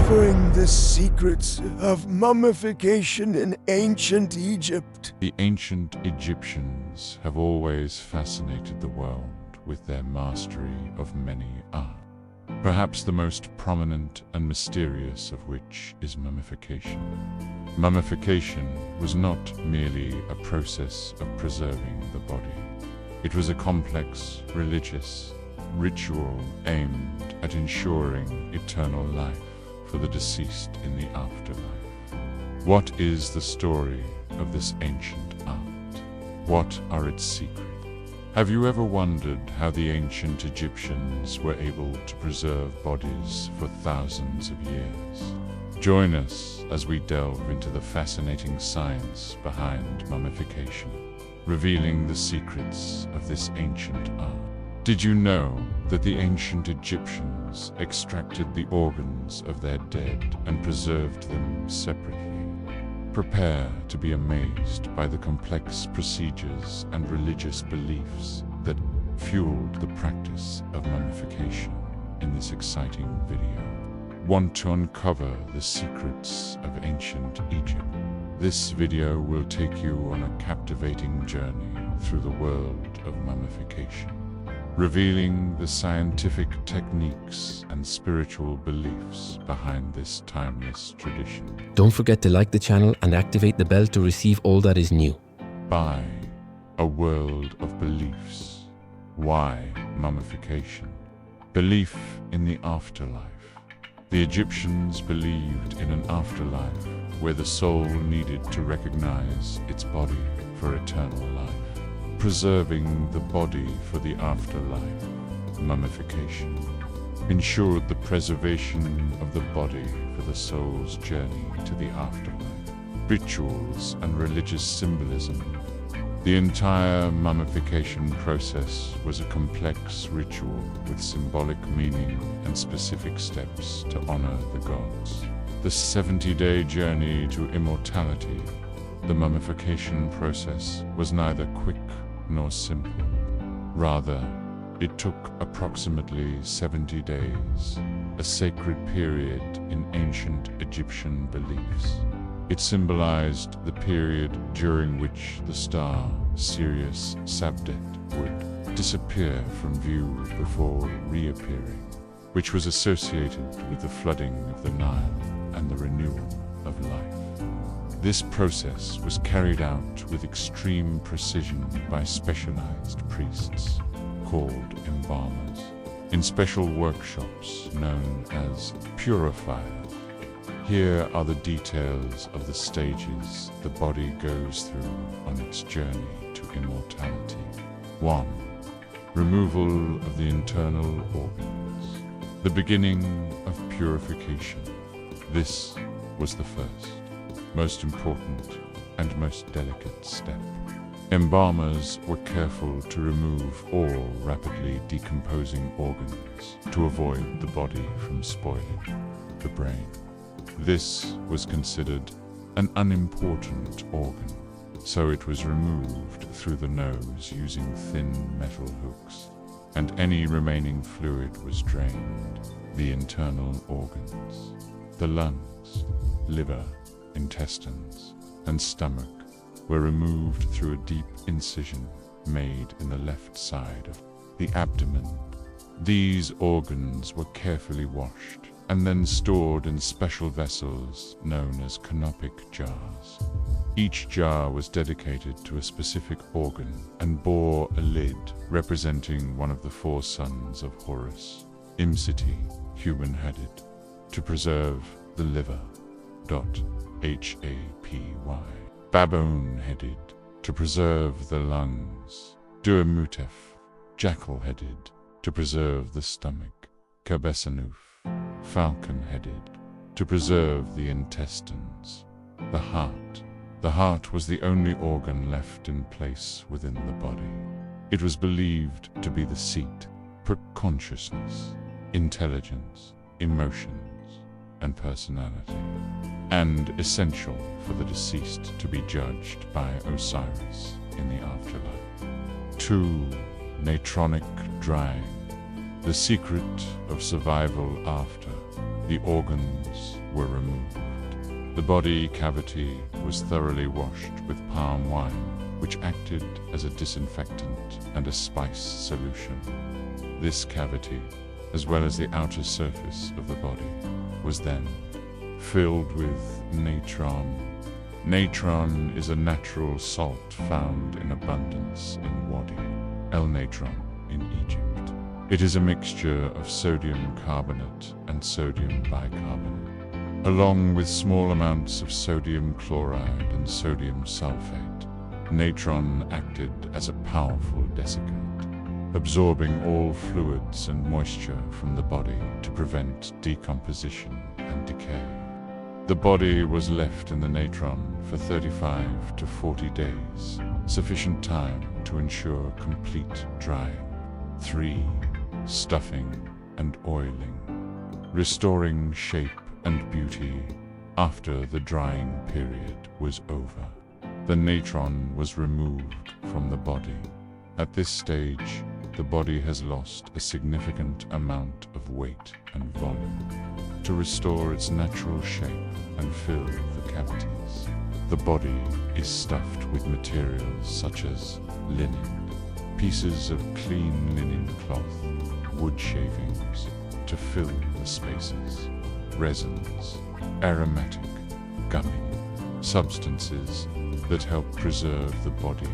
uncovering the secrets of mummification in ancient Egypt. The ancient Egyptians have always fascinated the world with their mastery of many arts. Perhaps the most prominent and mysterious of which is mummification. Mummification was not merely a process of preserving the body. It was a complex, religious ritual aimed at ensuring eternal life for the deceased in the afterlife. What is the story of this ancient art? What are its secrets? Have you ever wondered how the ancient Egyptians were able to preserve bodies for thousands of years? Join us as we delve into the fascinating science behind mummification, revealing the secrets of this ancient art. Did you know that the ancient Egyptians extracted the organs of their dead and preserved them separately? Prepare to be amazed by the complex procedures and religious beliefs that fueled the practice of mummification in this exciting video. Want to uncover the secrets of ancient Egypt? This video will take you on a captivating journey through the world of mummification, revealing the scientific techniques and spiritual beliefs behind this timeless tradition. Don't forget to like the channel and activate the bell to receive all that is new. By a world of beliefs. Why mummification? Belief in the afterlife. The Egyptians believed in an afterlife where the soul needed to recognize its body for eternal life. Preserving the body for the afterlife, mummification, ensured the preservation of the body for the soul's journey to the afterlife. Rituals and religious symbolism. The entire mummification process was a complex ritual with symbolic meaning and specific steps to honor the gods. The 70-day journey to immortality. The mummification process was neither quick nor simple. Rather, it took approximately 70 days, a sacred period in ancient Egyptian beliefs. It symbolized the period during which the star, Sirius Sabdet, would disappear from view before reappearing, which was associated with the flooding of the Nile and the renewal of life. This process was carried out with extreme precision by specialized priests, called embalmers, in special workshops known as purifiers. Here are the details of the stages the body goes through on its journey to immortality. 1. Removal of the internal organs. The beginning of purification. This was the first, most important and most delicate step. Embalmers were careful to remove all rapidly decomposing organs to avoid the body from spoiling. The brain. This was considered an unimportant organ, so it was removed through the nose using thin metal hooks, and any remaining fluid was drained. The internal organs. The lungs, liver, intestines, and stomach were removed through a deep incision made in the left side of the abdomen. These organs were carefully washed and then stored in special vessels known as canopic jars. Each jar was dedicated to a specific organ and bore a lid representing one of the 4 sons of Horus, Imsiti, human-headed, to preserve the liver, Hapy, baboon-headed, to preserve the lungs, Duamutef, jackal-headed, to preserve the stomach, Kabesanuf, falcon-headed, to preserve the intestines. The heart. The heart was the only organ left in place within the body. It was believed to be the seat for consciousness, intelligence, emotions, and personality, and essential for the deceased to be judged by Osiris in the afterlife. 2. Natronic drying. The secret of survival after the organs were removed. The body cavity was thoroughly washed with palm wine, which acted as a disinfectant and a spice solution. This cavity, as well as the outer surface of the body, was then filled with natron. Natron is a natural salt found in abundance in Wadi El Natron in Egypt. It is a mixture of sodium carbonate and sodium bicarbonate, along with small amounts of sodium chloride and sodium sulfate. Natron acted as a powerful desiccant, absorbing all fluids and moisture from the body to prevent decomposition and decay. The body was left in the natron for 35 to 40 days, sufficient time to ensure complete drying. 3. Stuffing and oiling, restoring shape and beauty after the drying period was over. The natron was removed from the body. At this stage, the body has lost a significant amount of weight and volume. To restore its natural shape and fill the cavities, the body is stuffed with materials such as linen, pieces of clean linen cloth, wood shavings to fill the spaces, resins, aromatic, gummy, substances that help preserve the body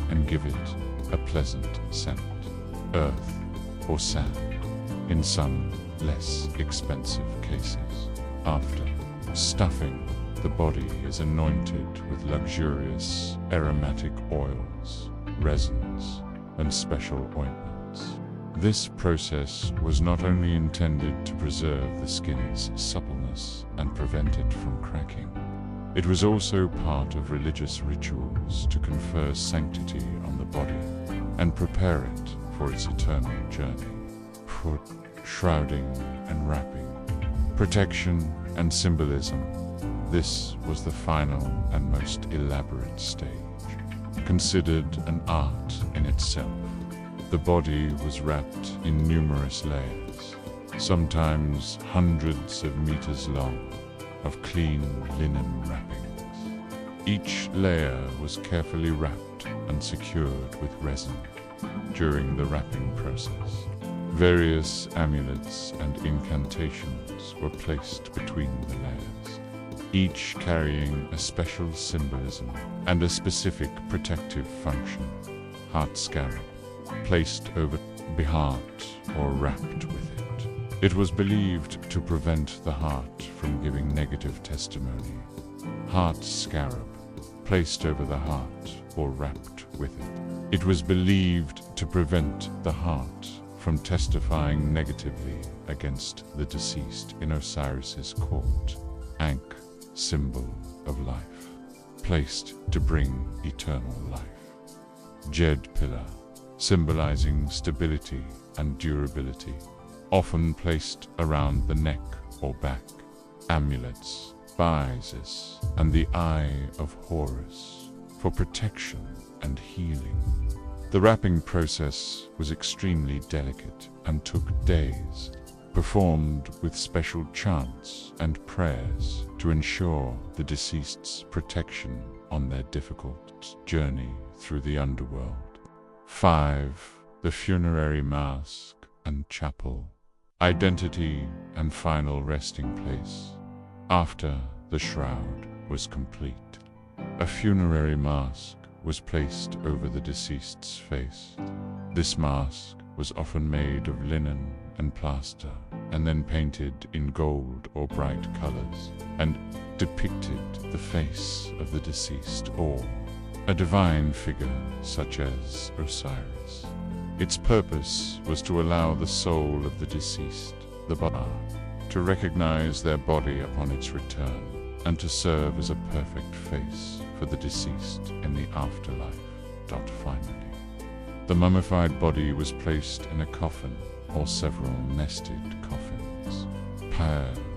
and give it a pleasant scent, earth or sand, in some less expensive cases. After stuffing, the body is anointed with luxurious aromatic oils, resins, and special ointments. This process was not only intended to preserve the skin's suppleness and prevent it from cracking, it was also part of religious rituals to confer sanctity on the body and prepare it for its eternal journey. Shrouding and wrapping, protection and symbolism. This was the final and most elaborate stage. Considered an art in itself, the body was wrapped in numerous layers, sometimes hundreds of meters long, of clean linen wrappings. Each layer was carefully wrapped and secured with resin. During the wrapping process, various amulets and incantations were placed between the layers, each carrying a special symbolism and a specific protective function. Heart scarab, placed over the heart or wrapped with it. It was believed to prevent the heart from giving negative testimony. Heart scarab, placed over the heart or wrapped with it. It was believed to prevent the heart from testifying negatively against the deceased in Osiris's court. Ankh, symbol of life, placed to bring eternal life. Jed pillar, symbolizing stability and durability, often placed around the neck or back. Amulets, Isis, and the Eye of Horus, for protection and healing. The wrapping process was extremely delicate and took days, performed with special chants and prayers to ensure the deceased's protection on their difficult journey through the underworld. 5. The funerary mask and chapel, identity and final resting place. After the shroud was complete, a funerary mask was placed over the deceased's face. This mask was often made of linen and plaster, and then painted in gold or bright colors, and depicted the face of the deceased or a divine figure such as Osiris. Its purpose was to allow the soul of the deceased, the Ba, to recognize their body upon its return, and to serve as a perfect face for the deceased in the afterlife. Finally, the mummified body was placed in a coffin or several nested coffins,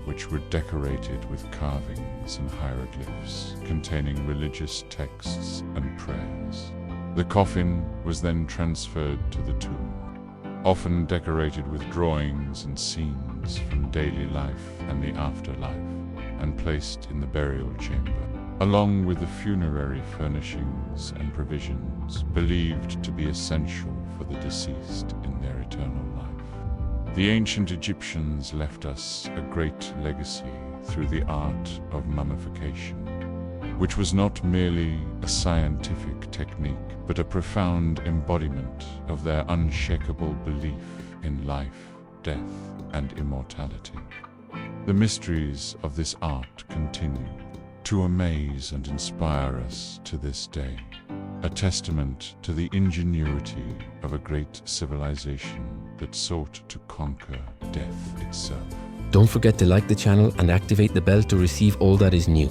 which were decorated with carvings and hieroglyphs containing religious texts and prayers. The coffin was then transferred to the tomb, often decorated with drawings and scenes remains from daily life and the afterlife and placed in the burial chamber, along with the funerary furnishings and provisions believed to be essential for the deceased in their eternal life. The ancient Egyptians left us a great legacy through the art of mummification, which was not merely a scientific technique, but a profound embodiment of their unshakable belief in life, death, and immortality. The mysteries of this art continue to amaze and inspire us to this day, a testament to the ingenuity of a great civilization that sought to conquer death itself. Don't forget to like the channel and activate the bell to receive all that is new.